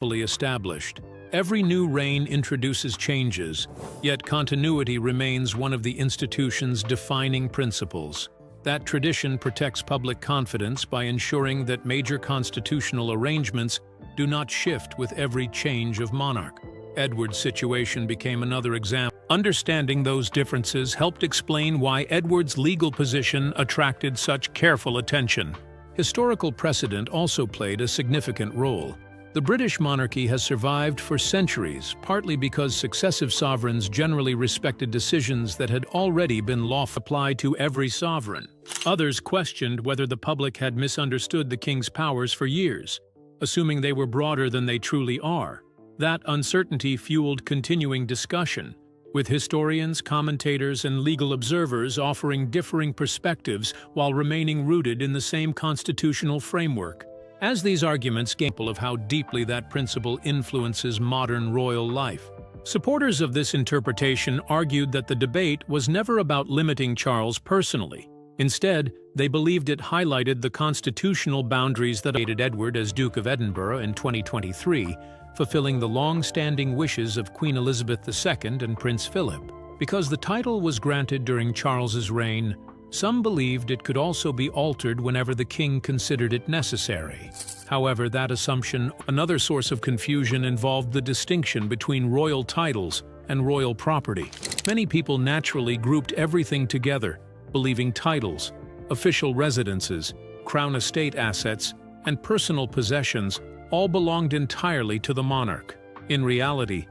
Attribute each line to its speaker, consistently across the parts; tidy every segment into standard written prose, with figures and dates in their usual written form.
Speaker 1: fully established. Every new reign introduces changes, yet continuity remains one of the institution's defining principles. That tradition protects public confidence by ensuring that major constitutional arrangements do not shift with every change of monarch. Edward's situation became another example. Understanding those differences helped explain why Edward's legal position attracted such careful attention. Historical precedent also played a significant role. The British monarchy has survived for centuries, partly because successive sovereigns generally respected decisions that had already been lawfully applied to every sovereign. Others questioned whether the public had misunderstood the king's powers for years, assuming they were broader than they truly are. That uncertainty fueled continuing discussion, with historians, commentators, and legal observers offering differing perspectives while remaining rooted in the same constitutional framework. As these arguments gain of how deeply that principle influences modern royal life. Supporters of this interpretation argued that the debate was never about limiting Charles personally. Instead, they believed it highlighted the constitutional boundaries that awaited Edward as Duke of Edinburgh in 2023, fulfilling the long-standing wishes of Queen Elizabeth II and Prince Philip. Because the title was granted during Charles's reign, some believed it could also be altered whenever the king considered it necessary. However, that assumption, another source of confusion, involved the distinction between royal titles and royal property. Many people naturally grouped everything together, believing titles, official residences, crown estate assets, and personal possessions all belonged entirely to the monarch. In reality,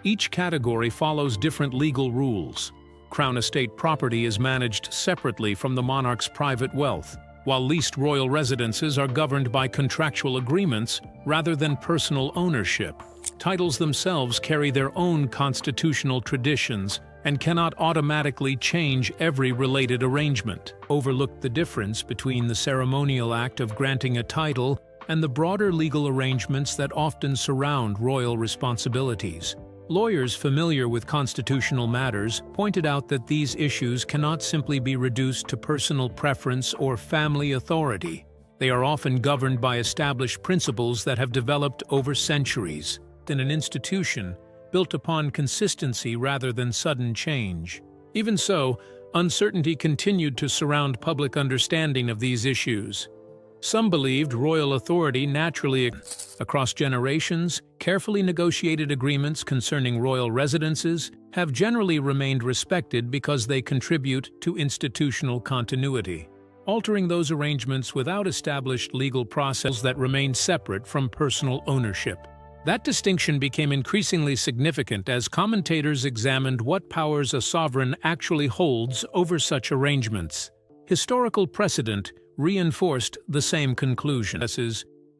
Speaker 1: each category follows different legal rules. Crown estate property is managed separately from the monarch's private wealth, while leased royal residences are governed by contractual agreements rather than personal ownership. Titles themselves carry their own constitutional traditions and cannot automatically change every related arrangement. Overlooked the difference between the ceremonial act of granting a title and the broader legal arrangements that often surround royal responsibilities. Lawyers familiar with constitutional matters pointed out that these issues cannot simply be reduced to personal preference or family authority. They are often governed by established principles that have developed over centuries, in an institution built upon consistency rather than sudden change. Even so, uncertainty continued to surround public understanding of these issues. Some believed royal authority naturally across generations. Carefully negotiated agreements concerning royal residences have generally remained respected because they contribute to institutional continuity. Altering those arrangements without established legal processes that remain separate from personal ownership. That distinction became increasingly significant as commentators examined what powers a sovereign actually holds over such arrangements. Historical precedent reinforced the same conclusion.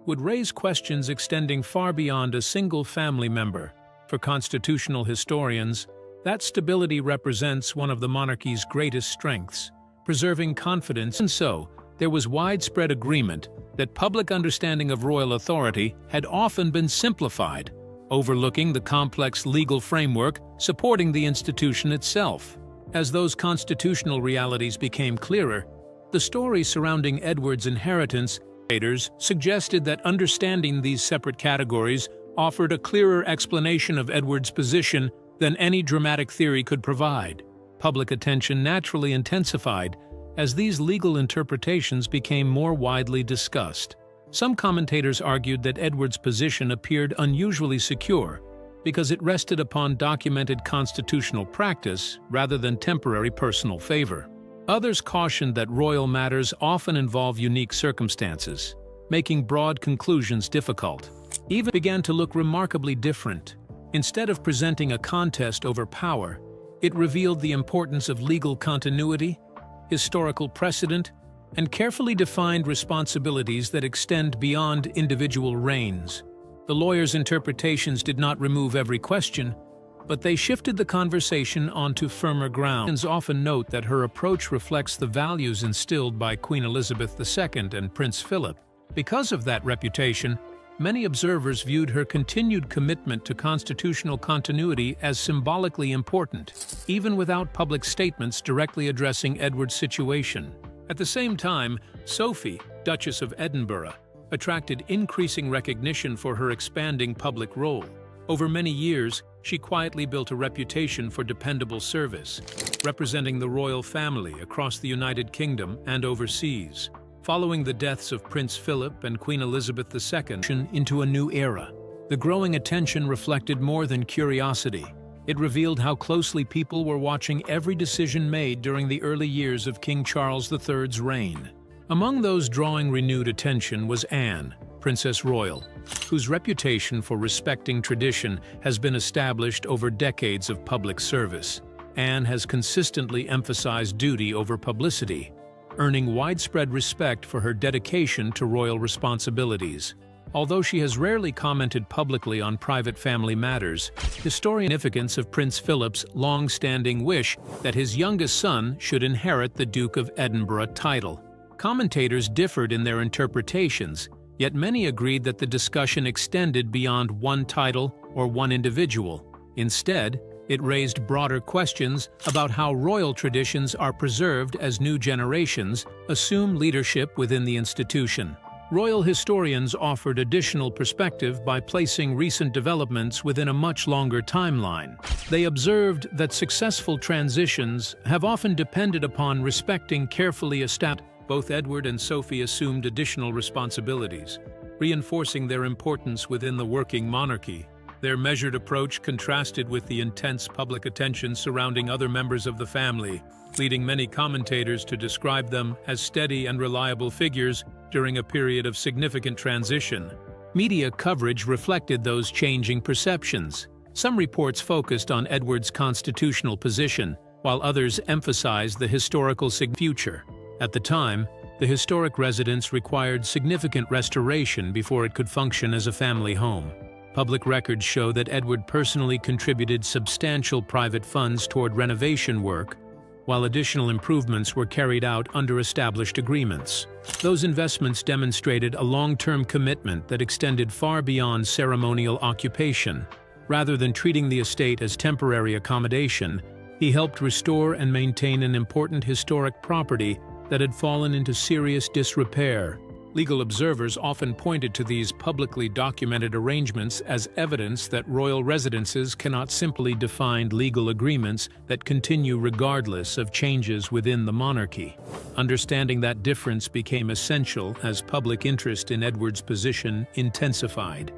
Speaker 1: Would raise questions extending far beyond a single family member. For constitutional historians, that stability represents one of the monarchy's greatest strengths, preserving confidence. And so, there was widespread agreement that public understanding of royal authority had often been simplified, overlooking the complex legal framework supporting the institution itself. As those constitutional realities became clearer, the story surrounding Edward's inheritance suggested that understanding these separate categories offered a clearer explanation of Edward's position than any dramatic theory could provide. Public attention naturally intensified as these legal interpretations became more widely discussed. Some commentators argued that Edward's position appeared unusually secure because it rested upon documented constitutional practice rather than temporary personal favor. Others cautioned that royal matters often involve unique circumstances, making broad conclusions difficult. Even began to look remarkably different. Instead of presenting a contest over power, it revealed the importance of legal continuity, historical precedent, and carefully defined responsibilities that extend beyond individual reigns. The lawyers' interpretations did not remove every question, but they shifted the conversation onto firmer ground. Often note that her approach reflects the values instilled by Queen Elizabeth II and Prince Philip. Because of that reputation, many observers viewed her continued commitment to constitutional continuity as symbolically important, even without public statements directly addressing Edward's situation. At the same time, Sophie, Duchess of Edinburgh, attracted increasing recognition for her expanding public role. Over many years, she quietly built a reputation for dependable service, representing the royal family across the United Kingdom and overseas. Following the deaths of Prince Philip and Queen Elizabeth II into a new era, the growing attention reflected more than curiosity. It revealed how closely people were watching every decision made during the early years of King Charles III's reign. Among those drawing renewed attention was Anne, Princess Royal, whose reputation for respecting tradition has been established over decades of public service. Anne has consistently emphasized duty over publicity, earning widespread respect for her dedication to royal responsibilities. Although she has rarely commented publicly on private family matters, historian significance of Prince Philip's long-standing wish that his youngest son should inherit the Duke of Edinburgh title. Commentators differed in their interpretations, yet many agreed that the discussion extended beyond one title or one individual. Instead, it raised broader questions about how royal traditions are preserved as new generations assume leadership within the institution. Royal historians offered additional perspective by placing recent developments within a much longer timeline. They observed that successful transitions have often depended upon respecting carefully established. Both Edward and Sophie assumed additional responsibilities, reinforcing their importance within the working monarchy. Their measured approach contrasted with the intense public attention surrounding other members of the family, leading many commentators to describe them as steady and reliable figures during a period of significant transition. Media coverage reflected those changing perceptions. Some reports focused on Edward's constitutional position, while others emphasized the historical future. At the time, the historic residence required significant restoration before it could function as a family home. Public records show that Edward personally contributed substantial private funds toward renovation work, while additional improvements were carried out under established agreements. Those investments demonstrated a long-term commitment that extended far beyond ceremonial occupation. Rather than treating the estate as temporary accommodation, he helped restore and maintain an important historic property that had fallen into serious disrepair. Legal observers often pointed to these publicly documented arrangements as evidence that royal residences cannot simply define legal agreements that continue regardless of changes within the monarchy. Understanding that difference became essential as public interest in Edward's position intensified.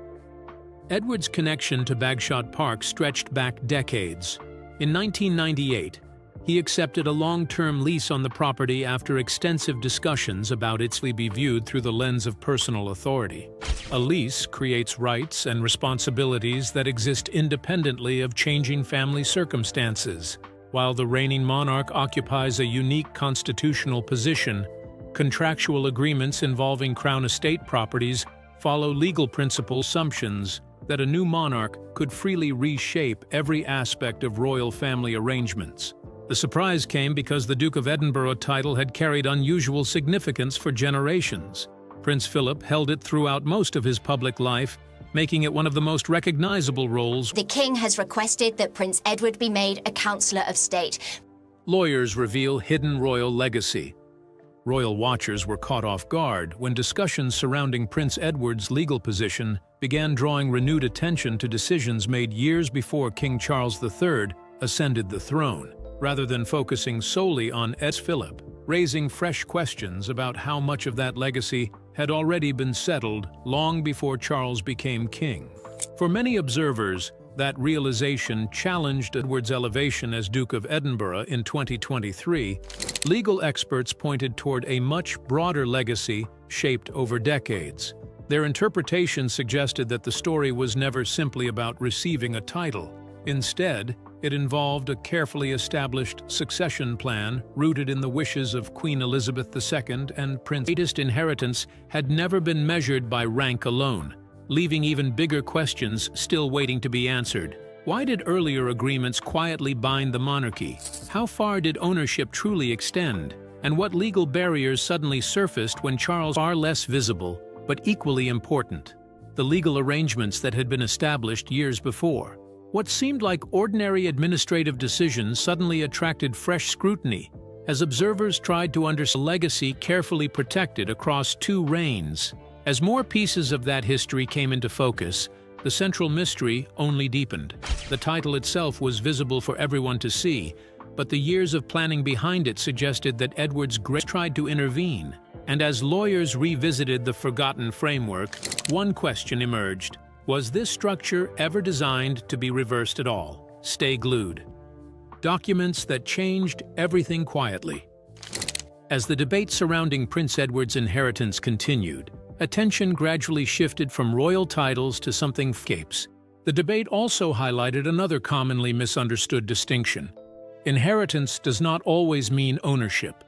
Speaker 1: Edward's connection to Bagshot Park stretched back decades. In 1998, he accepted a long-term lease on the property after extensive discussions about its be viewed through the lens of personal authority. A lease creates rights and responsibilities that exist independently of changing family circumstances. While the reigning monarch occupies a unique constitutional position, contractual agreements involving Crown estate properties follow legal principle assumptions that a new monarch could freely reshape every aspect of royal family arrangements. The surprise came because the Duke of Edinburgh title had carried unusual significance for generations. Prince Philip held it throughout most of his public life, making it one of the most recognizable roles.
Speaker 2: The King has requested that Prince Edward be made a Councillor of State.
Speaker 1: Lawyers reveal hidden royal legacy. Royal watchers were caught off guard when discussions surrounding Prince Edward's legal position began drawing renewed attention to decisions made years before King Charles III ascended the throne. Rather than focusing solely on Philip, raising fresh questions about how much of that legacy had already been settled long before Charles became king. For many observers, that realization challenged Edward's elevation as Duke of Edinburgh in 2023. Legal experts pointed toward a much broader legacy shaped over decades. Their interpretation suggested that the story was never simply about receiving a title. Instead, it involved a carefully established succession plan rooted in the wishes of Queen Elizabeth II and Prince. The greatest inheritance had never been measured by rank alone, leaving even bigger questions still waiting to be answered. Why did earlier agreements quietly bind the monarchy? How far did ownership truly extend? And what legal barriers suddenly surfaced when Charles was far less visible, but equally important? The legal arrangements that had been established years before. What seemed like ordinary administrative decisions suddenly attracted fresh scrutiny, as observers tried to understand a legacy carefully protected across two reigns. As more pieces of that history came into focus, the central mystery only deepened. The title itself was visible for everyone to see, but the years of planning behind it suggested that Edward's grace tried to intervene. And as lawyers revisited the forgotten framework, one question emerged. Was this structure ever designed to be reversed at all? Stay glued. Documents that changed everything quietly. As the debate surrounding Prince Edward's inheritance continued, attention gradually shifted from royal titles to something scapes. The debate also highlighted another commonly misunderstood distinction. Inheritance does not always mean ownership.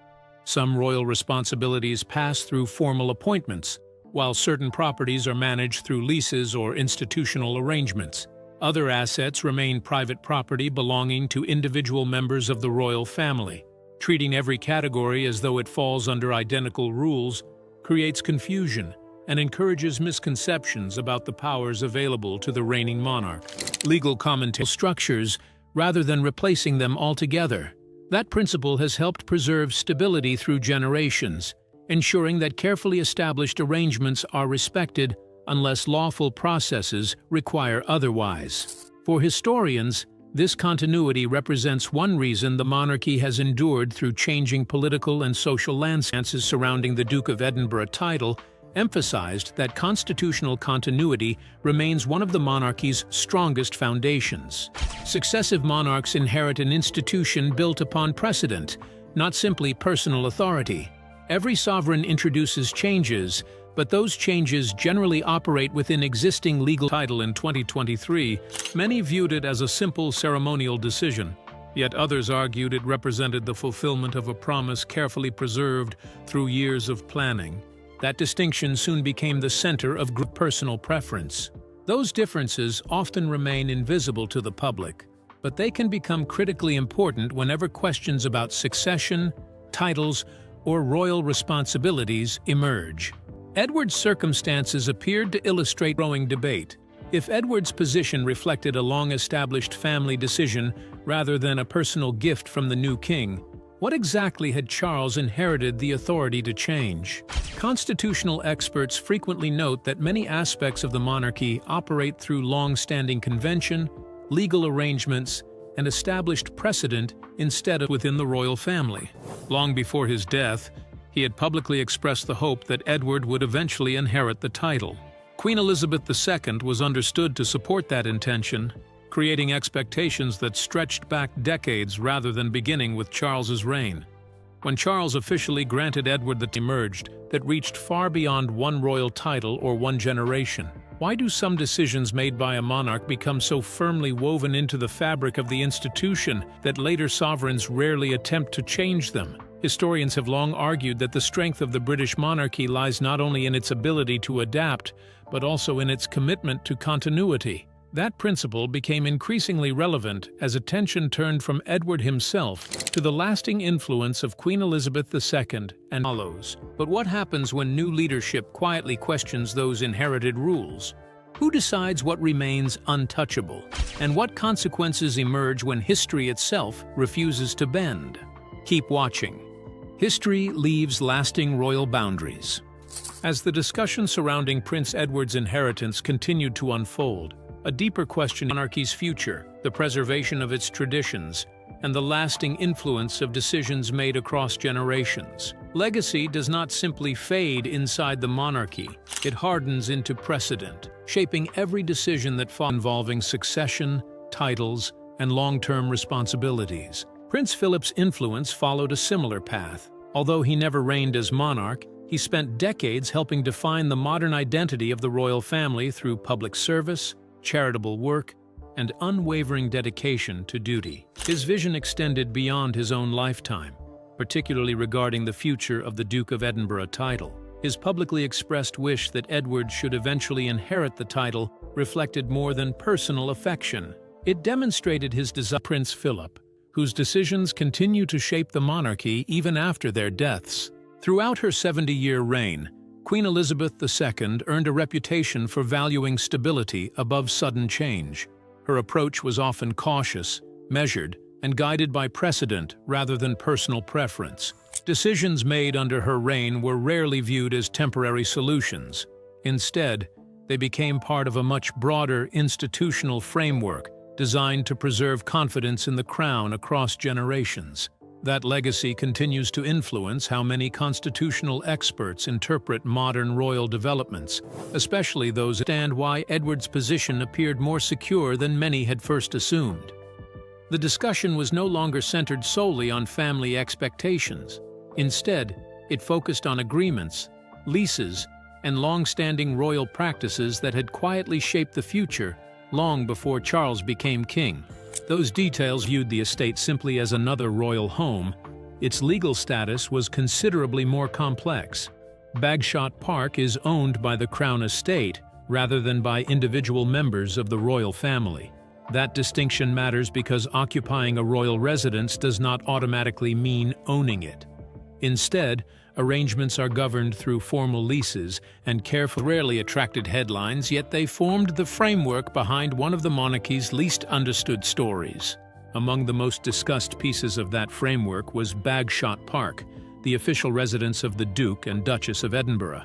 Speaker 1: Some royal responsibilities pass through formal appointments, while certain properties are managed through leases or institutional arrangements. Other assets remain private property belonging to individual members of the royal family. Treating every category as though it falls under identical rules creates confusion and encourages misconceptions about the powers available to the reigning monarch. Legal commentary structures rather than replacing them altogether. That principle has helped preserve stability through generations, ensuring that carefully established arrangements are respected unless lawful processes require otherwise. For historians, this continuity represents one reason the monarchy has endured through changing political and social landscapes. Surrounding the Duke of Edinburgh title emphasized that constitutional continuity remains one of the monarchy's strongest foundations. Successive monarchs inherit an institution built upon precedent, not simply personal authority. Every sovereign introduces changes, but those changes generally operate within existing legal title. In 2023, many viewed it as a simple ceremonial decision, yet others argued it represented the fulfillment of a promise carefully preserved through years of planning. That distinction soon became the center of personal preference. Those differences often remain invisible to the public, but they can become critically important whenever questions about succession, titles, or royal responsibilities emerge. Edward's circumstances appeared to illustrate growing debate. If Edward's position reflected a long-established family decision rather than a personal gift from the new king, what exactly had Charles inherited the authority to change? Constitutional experts frequently note that many aspects of the monarchy operate through long-standing convention, legal arrangements, and established precedent instead of within the royal family. Long before his death, he had publicly expressed the hope that Edward would eventually inherit the title. Queen Elizabeth II was understood to support that intention, creating expectations that stretched back decades rather than beginning with Charles's reign. When Charles officially granted Edward the emerged that reached far beyond one royal title or one generation. Why do some decisions made by a monarch become so firmly woven into the fabric of the institution that later sovereigns rarely attempt to change them? Historians have long argued that the strength of the British monarchy lies not only in its ability to adapt, but also in its commitment to continuity. That principle became increasingly relevant as attention turned from Edward himself to the lasting influence of Queen Elizabeth II and follows. But what happens when new leadership quietly questions those inherited rules? Who decides what remains untouchable? And what consequences emerge when history itself refuses to bend? Keep watching. History leaves lasting royal boundaries. As the discussion surrounding Prince Edward's inheritance continued to unfold, a deeper question: monarchy's future, the preservation of its traditions, and the lasting influence of decisions made across generations. Legacy does not simply fade inside the monarchy, it hardens into precedent, shaping every decision that follows, involving succession, titles, and long-term responsibilities. Prince Philip's influence followed a similar path. Although he never reigned as monarch, he spent decades helping define the modern identity of the royal family through public service, charitable work, and unwavering dedication to duty. His vision extended beyond his own lifetime, particularly regarding the future of the Duke of Edinburgh title. His publicly expressed wish that Edward should eventually inherit the title reflected more than personal affection. It demonstrated his desire. Prince Philip, whose decisions continue to shape the monarchy even after their deaths. Throughout her 70-year reign, Queen Elizabeth II earned a reputation for valuing stability above sudden change. Her approach was often cautious, measured, and guided by precedent rather than personal preference. Decisions made under her reign were rarely viewed as temporary solutions. Instead, they became part of a much broader institutional framework designed to preserve confidence in the crown across generations. That legacy continues to influence how many constitutional experts interpret modern royal developments, especially those who understand why Edward's position appeared more secure than many had first assumed. The discussion was no longer centered solely on family expectations. Instead, it focused on agreements, leases, and long-standing royal practices that had quietly shaped the future long before Charles became king. Those details viewed the estate simply as another royal home. Its legal status was considerably more complex. Bagshot Park is owned by the Crown Estate rather than by individual members of the royal family. That distinction matters because occupying a royal residence does not automatically mean owning it. Instead, arrangements are governed through formal leases and carefully rarely attracted headlines, yet they formed the framework behind one of the monarchy's least understood stories. Among the most discussed pieces of that framework was Bagshot Park, the official residence of the Duke and Duchess of Edinburgh.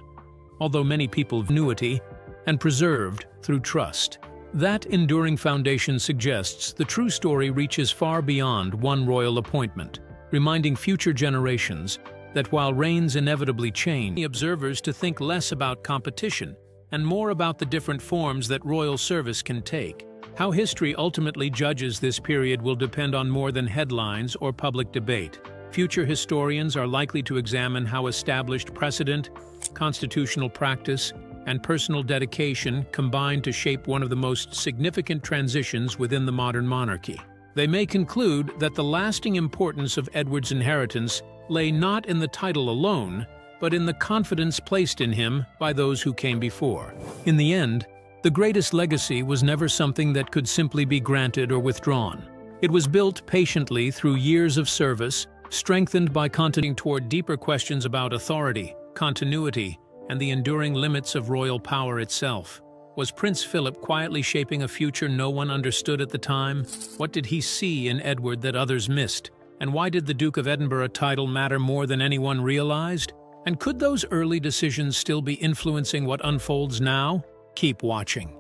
Speaker 1: Although many people annuity and preserved through trust. That enduring foundation suggests the true story reaches far beyond one royal appointment, reminding future generations that while reigns inevitably change, observers to think less about competition and more about the different forms that royal service can take. How history ultimately judges this period will depend on more than headlines or public debate. Future historians are likely to examine how established precedent, constitutional practice, and personal dedication combine to shape one of the most significant transitions within the modern monarchy. They may conclude that the lasting importance of Edward's inheritance lay not in the title alone, but in the confidence placed in him by those who came before. In the end, the greatest legacy was never something that could simply be granted or withdrawn. It was built patiently through years of service, strengthened by continuing toward deeper questions about authority, continuity, and the enduring limits of royal power itself. Was Prince Philip quietly shaping a future no one understood at the time? What did he see in Edward that others missed? And why did the Duke of Edinburgh title matter more than anyone realized? And could those early decisions still be influencing what unfolds now? Keep watching.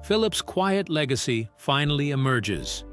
Speaker 1: Philip's quiet legacy finally emerges.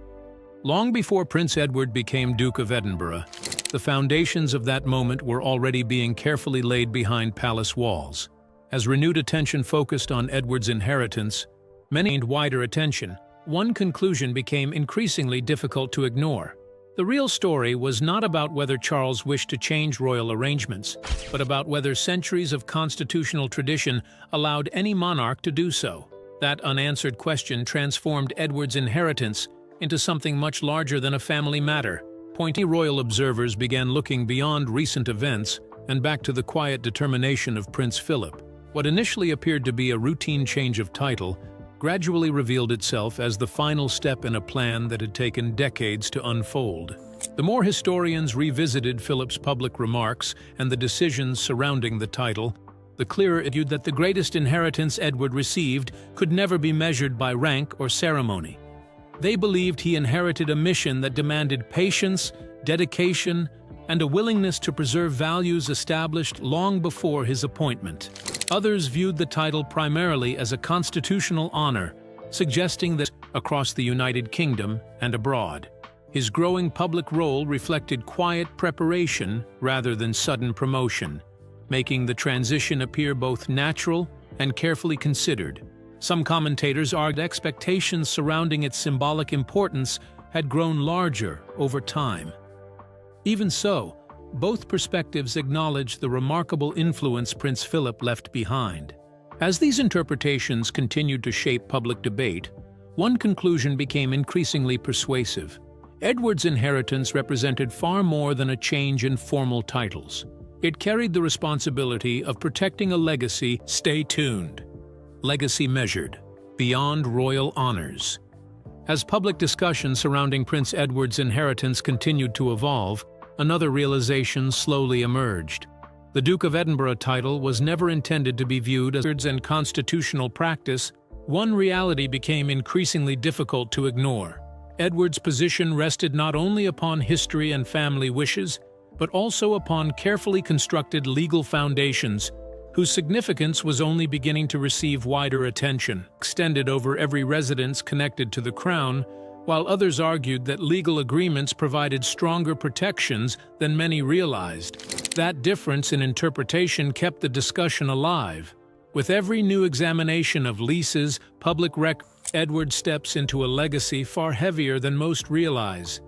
Speaker 1: Long before Prince Edward became Duke of Edinburgh, the foundations of that moment were already being carefully laid behind palace walls. As renewed attention focused on Edward's inheritance, many gained wider attention. One conclusion became increasingly difficult to ignore. The real story was not about whether Charles wished to change royal arrangements, but about whether centuries of constitutional tradition allowed any monarch to do so. That unanswered question transformed Edward's inheritance into something much larger than a family matter. Royal observers began looking beyond recent events and back to the quiet determination of Prince Philip. What initially appeared to be a routine change of title gradually revealed itself as the final step in a plan that had taken decades to unfold. The more historians revisited Philip's public remarks and the decisions surrounding the title, the clearer it viewed that the greatest inheritance Edward received could never be measured by rank or ceremony. They believed he inherited a mission that demanded patience, dedication, and a willingness to preserve values established long before his appointment. Others viewed the title primarily as a constitutional honor, suggesting that across the United Kingdom and abroad. His growing public role reflected quiet preparation rather than sudden promotion, making the transition appear both natural and carefully considered. Some commentators argued expectations surrounding its symbolic importance had grown larger over time. Even so, both perspectives acknowledge the remarkable influence Prince Philip left behind. As these interpretations continued to shape public debate, one conclusion became increasingly persuasive. Edward's inheritance represented far more than a change in formal titles. It carried the responsibility of protecting a legacy. Stay tuned. Legacy measured beyond royal honors. As public discussion surrounding Prince Edward's inheritance continued to evolve, another realization slowly emerged. The Duke of Edinburgh title was never intended to be viewed as and constitutional practice. One reality became increasingly difficult to ignore. Edward's position rested not only upon history and family wishes, but also upon carefully constructed legal foundations whose significance was only beginning to receive wider attention, extended over every residence connected to the crown, while others argued that legal agreements provided stronger protections than many realized. That difference in interpretation kept the discussion alive. With every new examination of leases, public records, Edward steps into a legacy far heavier than most realize,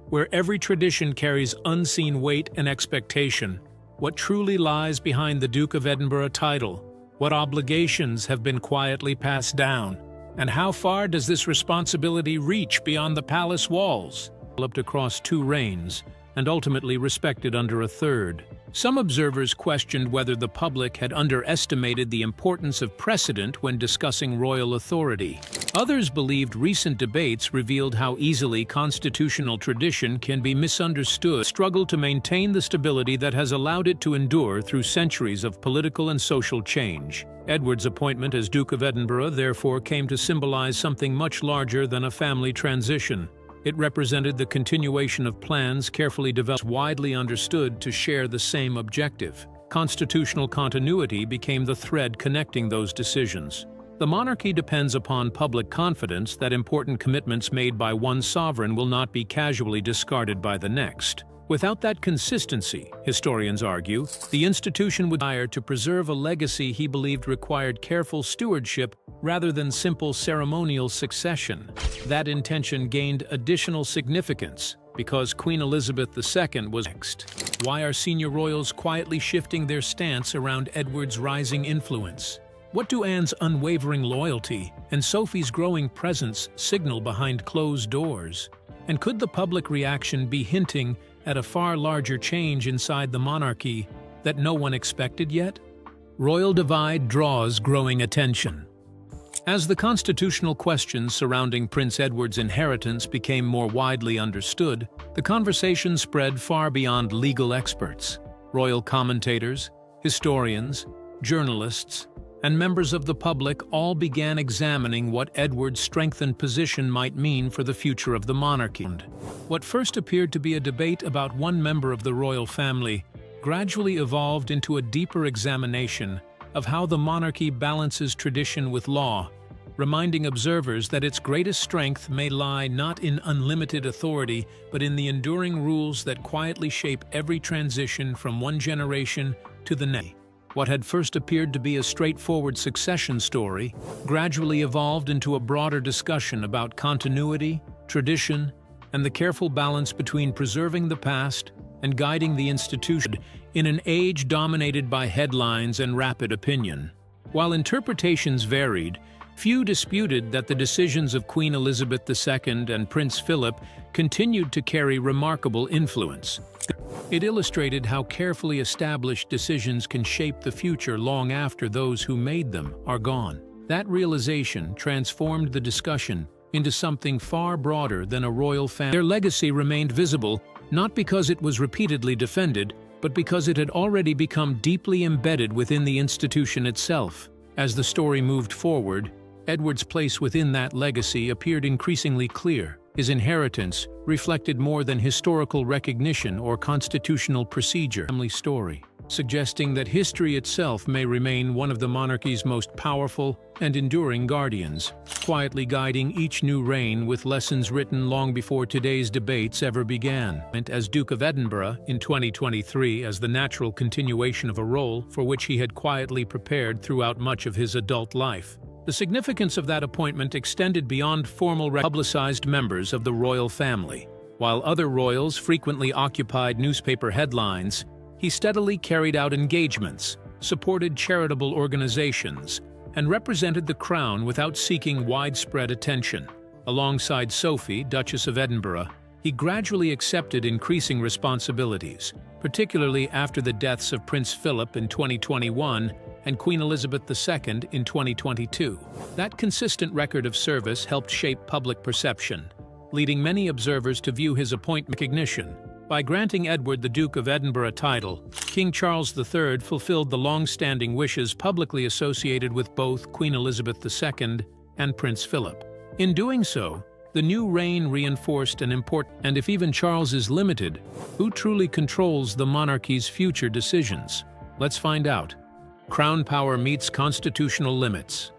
Speaker 1: where every tradition carries unseen weight and expectation. What truly lies behind the Duke of Edinburgh title? What obligations have been quietly passed down? And how far does this responsibility reach beyond the palace walls? Developed across 2 reigns, and ultimately respected under a third. Some observers questioned whether the public had underestimated the importance of precedent when discussing royal authority. Others believed recent debates revealed how easily constitutional tradition can be misunderstood, struggled to maintain the stability that has allowed it to endure through centuries of political and social change. Edward's appointment as Duke of Edinburgh therefore came to symbolize something much larger than a family transition. It represented the continuation of plans carefully developed, widely understood to share the same objective. Constitutional continuity became the thread connecting those decisions. The monarchy depends upon public confidence that important commitments made by one sovereign will not be casually discarded by the next. Without that consistency, historians argue, the institution would desire to preserve a legacy he believed required careful stewardship rather than simple ceremonial succession. That intention gained additional significance because Queen Elizabeth II was next. Why are senior royals quietly shifting their stance around Edward's rising influence? What do Anne's unwavering loyalty and Sophie's growing presence signal behind closed doors? And could the public reaction be hinting at a far larger change inside the monarchy that no one expected yet? Royal divide draws growing attention. As the constitutional questions surrounding Prince Edward's inheritance became more widely understood, the conversation spread far beyond legal experts. Royal commentators, historians, journalists, and members of the public all began examining what Edward's strengthened position might mean for the future of the monarchy. What first appeared to be a debate about one member of the royal family gradually evolved into a deeper examination of how the monarchy balances tradition with law, reminding observers that its greatest strength may lie not in unlimited authority, but in the enduring rules that quietly shape every transition from one generation to the next. What had first appeared to be a straightforward succession story gradually evolved into a broader discussion about continuity, tradition, and the careful balance between preserving the past and guiding the institution in an age dominated by headlines and rapid opinion. While interpretations varied, few disputed that the decisions of Queen Elizabeth II and Prince Philip continued to carry remarkable influence. It illustrated how carefully established decisions can shape the future long after those who made them are gone. That realization transformed the discussion into something far broader than a royal family. Their legacy remained visible, not because it was repeatedly defended, but because it had already become deeply embedded within the institution itself. As the story moved forward, Edward's place within that legacy appeared increasingly clear. His inheritance reflected more than historical recognition or constitutional procedure. Family story, suggesting that history itself may remain one of the monarchy's most powerful and enduring guardians, quietly guiding each new reign with lessons written long before today's debates ever began. As Duke of Edinburgh in 2023 as the natural continuation of a role for which he had quietly prepared throughout much of his adult life. The significance of that appointment extended beyond formal publicized members of the royal family. While other royals frequently occupied newspaper headlines, he steadily carried out engagements, supported charitable organizations, and represented the crown without seeking widespread attention. Alongside Sophie, Duchess of Edinburgh, he gradually accepted increasing responsibilities, particularly after the deaths of Prince Philip in 2021 and Queen Elizabeth II in 2022. That consistent record of service helped shape public perception, leading many observers to view his appointment recognition. By granting Edward the Duke of Edinburgh title, King Charles III fulfilled the long-standing wishes publicly associated with both Queen Elizabeth II and Prince Philip. In doing so, the new reign reinforced an important, and if even Charles is limited, who truly controls the monarchy's future decisions? Let's find out. Crown power meets constitutional limits.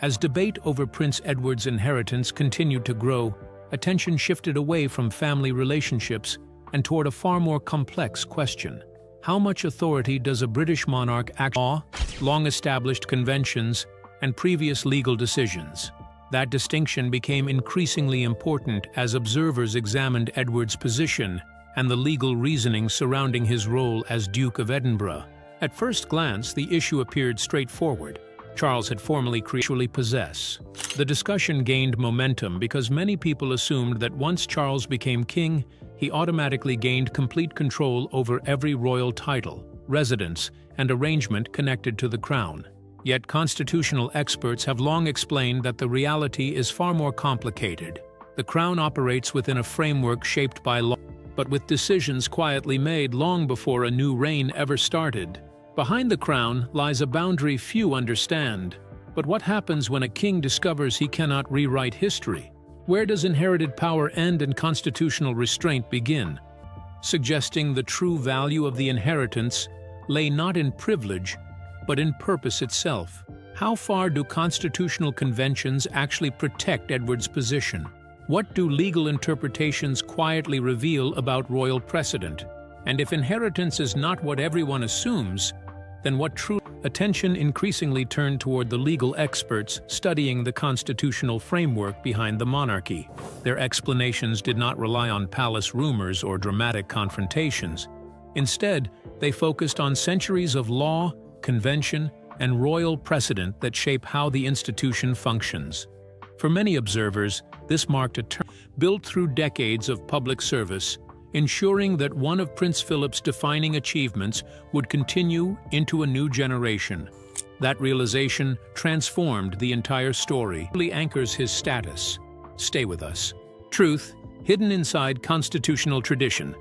Speaker 1: As debate over Prince Edward's inheritance continued to grow, attention shifted away from family relationships and toward a far more complex question. How much authority does a British monarch act on long-established conventions and previous legal decisions? That distinction became increasingly important as observers examined Edward's position and the legal reasoning surrounding his role as Duke of Edinburgh. At first glance, the issue appeared straightforward. Charles had formally possess. The discussion gained momentum because many people assumed that once Charles became king, he automatically gained complete control over every royal title, residence, and arrangement connected to the crown. Yet constitutional experts have long explained that the reality is far more complicated. The crown operates within a framework shaped by law, but with decisions quietly made long before a new reign ever started. Behind the crown lies a boundary few understand. But what happens when a king discovers he cannot rewrite history? Where does inherited power end and constitutional restraint begin? Suggesting the true value of the inheritance lay not in privilege, but in purpose itself. How far do constitutional conventions actually protect Edward's position? What do legal interpretations quietly reveal about royal precedent? And if inheritance is not what everyone assumes, then what true attention increasingly turned toward the legal experts studying the constitutional framework behind the monarchy. Their explanations did not rely on palace rumors or dramatic confrontations. Instead, they focused on centuries of law, convention, and royal precedent that shape how the institution functions. For many observers, this marked a turn built through decades of public service, ensuring that one of Prince Philip's defining achievements would continue into a new generation. That realization transformed the entire story. It anchors his status. Stay with us. Truth, hidden inside constitutional tradition.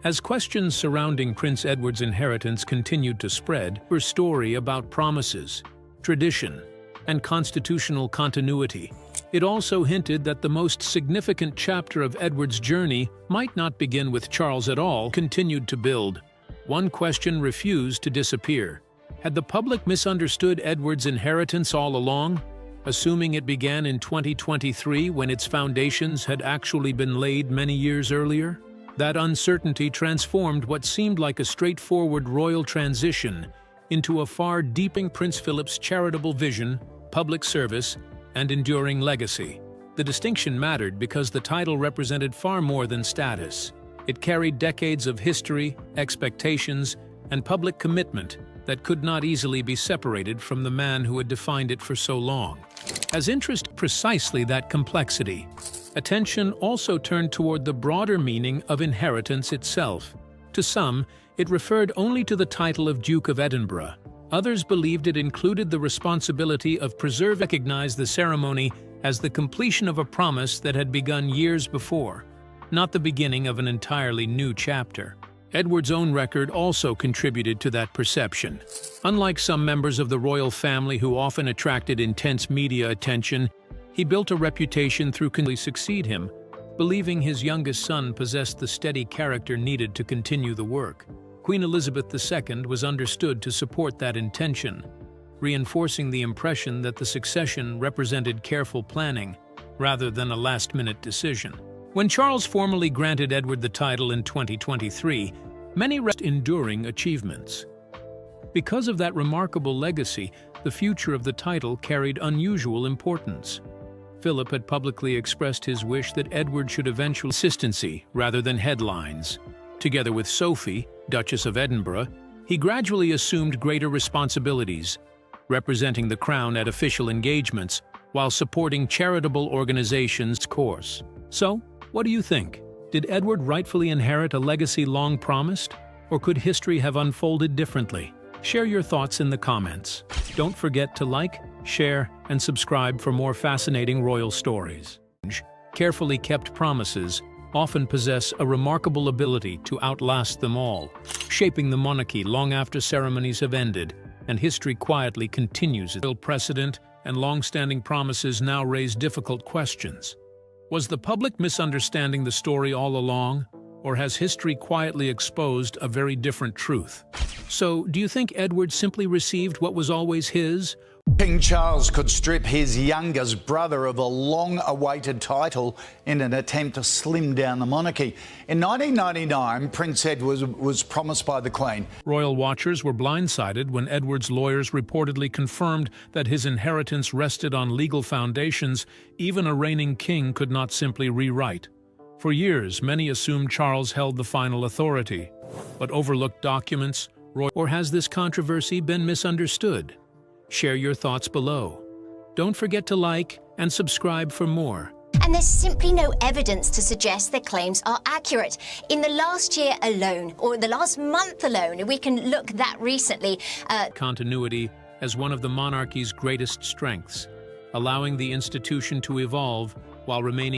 Speaker 1: As questions surrounding Prince Edward's inheritance continued to spread, her story about promises, tradition, and constitutional continuity. It also hinted that the most significant chapter of Edward's journey might not begin with Charles at all, continued to build. One question refused to disappear. Had the public misunderstood Edward's inheritance all along, assuming it began in 2023 when its foundations had actually been laid many years earlier? That uncertainty transformed what seemed like a straightforward royal transition into a far deepening Prince Philip's charitable vision, public service, and enduring legacy. The distinction mattered because the title represented far more than status. It carried decades of history, expectations, and public commitment that could not easily be separated from the man who had defined it for so long. As interest precisely that complexity, attention also turned toward the broader meaning of inheritance itself. To some, it referred only to the title of Duke of Edinburgh. Others believed it included the responsibility of recognized the ceremony as the completion of a promise that had begun years before, not the beginning of an entirely new chapter. Edward's own record also contributed to that perception. Unlike some members of the royal family who often attracted intense media attention, he built a reputation through succeed him, believing his youngest son possessed the steady character needed to continue the work. Queen Elizabeth II was understood to support that intention, reinforcing the impression that the succession represented careful planning rather than a last-minute decision. When Charles formally granted Edward the title in 2023, many enduring achievements. Because of that remarkable legacy, the future of the title carried unusual importance. Philip had publicly expressed his wish that Edward should eventually consistency rather than headlines. Together with Sophie, Duchess of Edinburgh, he gradually assumed greater responsibilities, representing the crown at official engagements while supporting charitable organizations' course. So, what do you think? Did Edward rightfully inherit a legacy long promised, or could history have unfolded differently? Share your thoughts in the comments. Don't forget to like, share, and subscribe for more fascinating royal stories. Carefully kept promises often possess a remarkable ability to outlast them all, shaping the monarchy long after ceremonies have ended, and history quietly continues. Its precedent and long-standing promises now raise difficult questions. Was the public misunderstanding the story all along, or has history quietly exposed a very different truth? So, do you think Edward simply received what was always his?
Speaker 3: King Charles could strip his youngest brother of a long-awaited title in an attempt to slim down the monarchy. In 1999, Prince Edward was promised by the Queen.
Speaker 1: Royal watchers were blindsided when Edward's lawyers reportedly confirmed that his inheritance rested on legal foundations even a reigning king could not simply rewrite. For years, many assumed Charles held the final authority, but overlooked documents, or has this controversy been misunderstood? Share your thoughts below. Don't forget to like and subscribe for more.
Speaker 2: And there's simply no evidence to suggest their claims are accurate. In the last year alone, or the last month alone, we can look that recently.
Speaker 1: Continuity as one of the monarchy's greatest strengths, allowing the institution to evolve while remaining